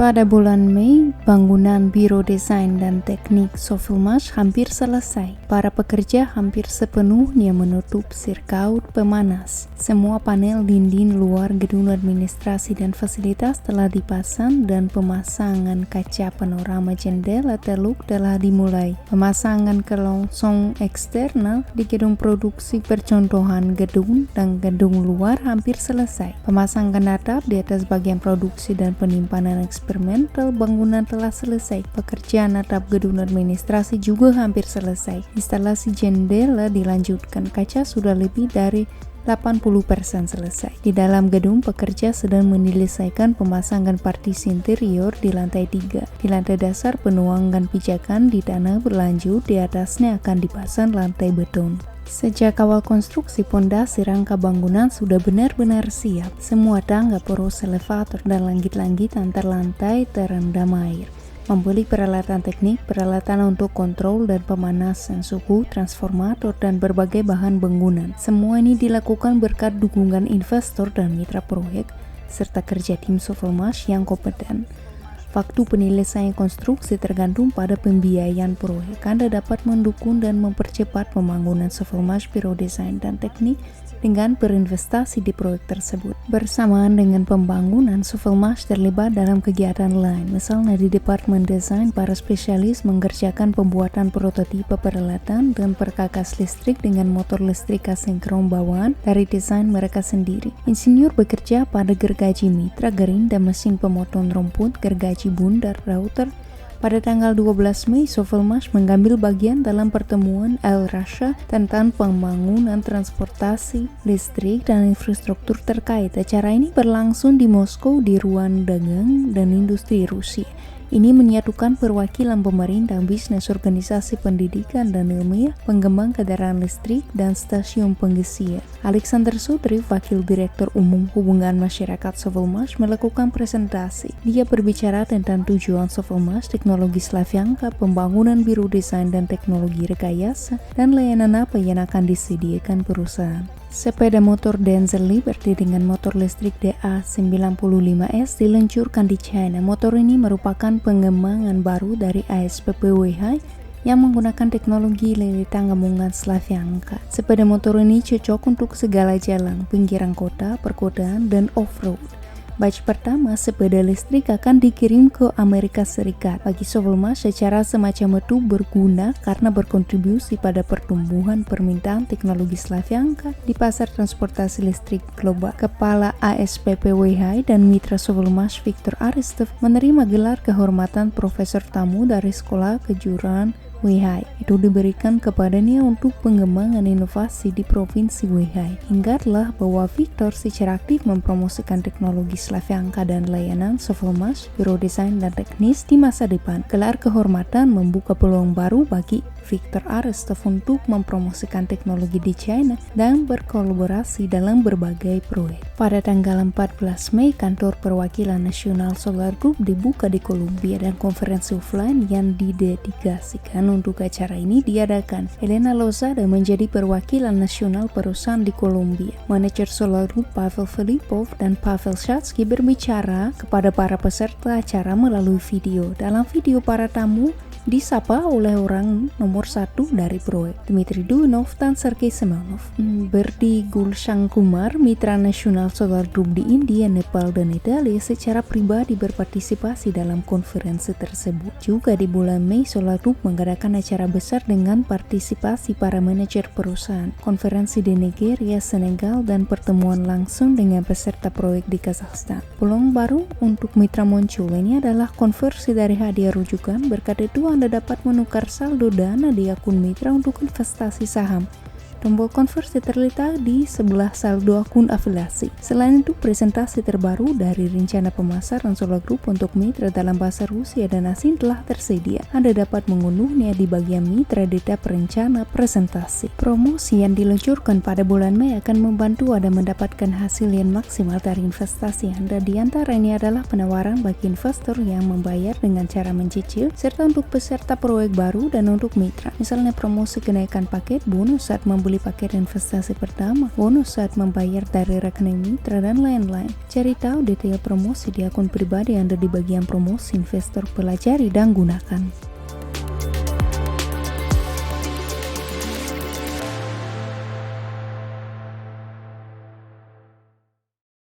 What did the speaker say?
Pada bulan Mei, bangunan Biro Desain dan Teknik Sofilmas hampir selesai. Para pekerja hampir sepenuhnya menutup sirkuit pemanas. Semua panel dinding luar gedung administrasi dan fasilitas telah dipasang dan pemasangan kaca panorama jendela teluk telah dimulai. Pemasangan kelongsong eksternal di gedung produksi percontohan gedung dan gedung luar hampir selesai. Pemasangan atap di atas bagian produksi dan penyimpanan eksperimental bangunan telah selesai. Pekerjaan atap gedung administrasi juga hampir selesai. Instalasi jendela dilanjutkan. Kaca sudah lebih dari 80% selesai. Di dalam gedung, pekerja sedang menyelesaikan pemasangan partisi interior di lantai 3. Di lantai dasar, penuangan pijakan di tanah berlanjut, di atasnya akan dipasang lantai beton. Sejak awal konstruksi, pondasi rangka bangunan sudah benar-benar siap. Semua tangga, poros elevator, dan langit-langit antar lantai terendam air. Membeli peralatan teknik, peralatan untuk kontrol dan pemanasan suhu, transformator, dan berbagai bahan bangunan. Semua ini dilakukan berkat dukungan investor dan mitra proyek, serta kerja tim Sofilmas yang kompeten. Waktu penyelesaian konstruksi tergantung pada pembiayaan proyek. Anda dapat mendukung dan mempercepat pembangunan Sofilmas Biro Desain dan Teknik dengan berinvestasi di proyek tersebut. Bersamaan dengan pembangunan, Sofilmas terlibat dalam kegiatan lain. Misalnya di Departemen Desain, para spesialis mengerjakan pembuatan prototipe peralatan dan perkakas listrik dengan motor listrik asinkron bawaan dari desain mereka sendiri. Insinyur bekerja pada gergaji mitra, gerinda, mesin pemotong rumput, gergaji bundar, router. Pada tanggal 12 Mei, Sofilmas mengambil bagian dalam pertemuan Eurasia tentang pembangunan transportasi, listrik, dan infrastruktur terkait. Acara ini berlangsung di Moskow di Ruang Dagang dan Industri Rusia. Ini menyatukan perwakilan pemerintah, bisnis, organisasi pendidikan dan ilmiah, pengembang kendaraan listrik, dan stasiun pengisian. Alexander Sutri, Wakil Direktur Umum Hubungan Masyarakat Sofilmas, melakukan presentasi. Dia berbicara tentang tujuan Sofilmas, teknologi Slavyanka, pembangunan Biro Desain dan Teknologi Rekayasa, dan layanan apa yang akan disediakan perusahaan. Sepeda motor Denzel Liberty dengan motor listrik DA95S diluncurkan di China. Motor ini merupakan pengembangan baru dari ASPP Weihai yang menggunakan teknologi lilitan gabungan Slavyanka. Sepeda motor ini cocok untuk segala jalan, pinggiran kota, perkotaan, dan off-road. Batch pertama sepeda listrik akan dikirim ke Amerika Serikat. Bagi Sofilmas, secara semacam itu berguna karena berkontribusi pada pertumbuhan permintaan teknologi Slavyanka di pasar transportasi listrik global. Kepala ASPP Weihai dan mitra Sofilmas Viktor Aristov menerima gelar kehormatan Profesor Tamu dari Sekolah Kejuruan Weihai. Itu diberikan kepadanya untuk pengembangan inovasi di Provinsi Weihai. Ingatlah bahwa Viktor secara aktif mempromosikan teknologi Slavyanka dan layanan Sofilmas, Biro Desain dan Teknis di masa depan. Gelar kehormatan membuka peluang baru bagi Viktor Aristov untuk mempromosikan teknologi di China dan berkolaborasi dalam berbagai proyek. Pada tanggal 14 Mei, kantor perwakilan nasional Solar Group dibuka di Kolombia dan konferensi offline yang didedikasikan untuk acara ini diadakan. Elena Lozada menjadi perwakilan nasional perusahaan di Kolombia. Manajer Solar Group Pavel Filipov dan Pavel Shatsky berbicara kepada para peserta acara melalui video. Dalam video, para tamu disapa oleh orang nomor 1 dari proyek, Dmitry Duyunov dan Sergei Semenov. Berdi Gulshan Kumar, mitra nasional Solar Group di India, Nepal, dan Italia, secara pribadi berpartisipasi dalam konferensi tersebut. Juga di bulan Mei, Solar Group mengadakan acara besar dengan partisipasi para manajer perusahaan, konferensi di Nigeria, Senegal, dan pertemuan langsung dengan peserta proyek di Kazakhstan. Peluang baru untuk mitra muncul ini adalah konversi dari hadiah rujukan. Berkat itu, Anda dapat menukar saldo dana di akun mitra untuk investasi saham. Tombol konversi terletak di sebelah saldo akun afiliasi. Selain itu, presentasi terbaru dari rencana pemasaran Solar Group untuk mitra dalam bahasa Rusia dan asing telah tersedia. Anda dapat mengunduhnya di bagian mitra di tab rencana presentasi. Promosi yang diluncurkan pada bulan Mei akan membantu Anda mendapatkan hasil yang maksimal dari investasi Anda. Di antaranya adalah penawaran bagi investor yang membayar dengan cara mencicil, serta untuk peserta proyek baru dan untuk mitra. Misalnya promosi kenaikan paket bonus saat membeli membeli paket investasi pertama, bonus saat membayar dari rekening mitra, dan lain-lain. Cari tahu detail promosi di akun pribadi Anda di bagian promosi investor, pelajari dan gunakan.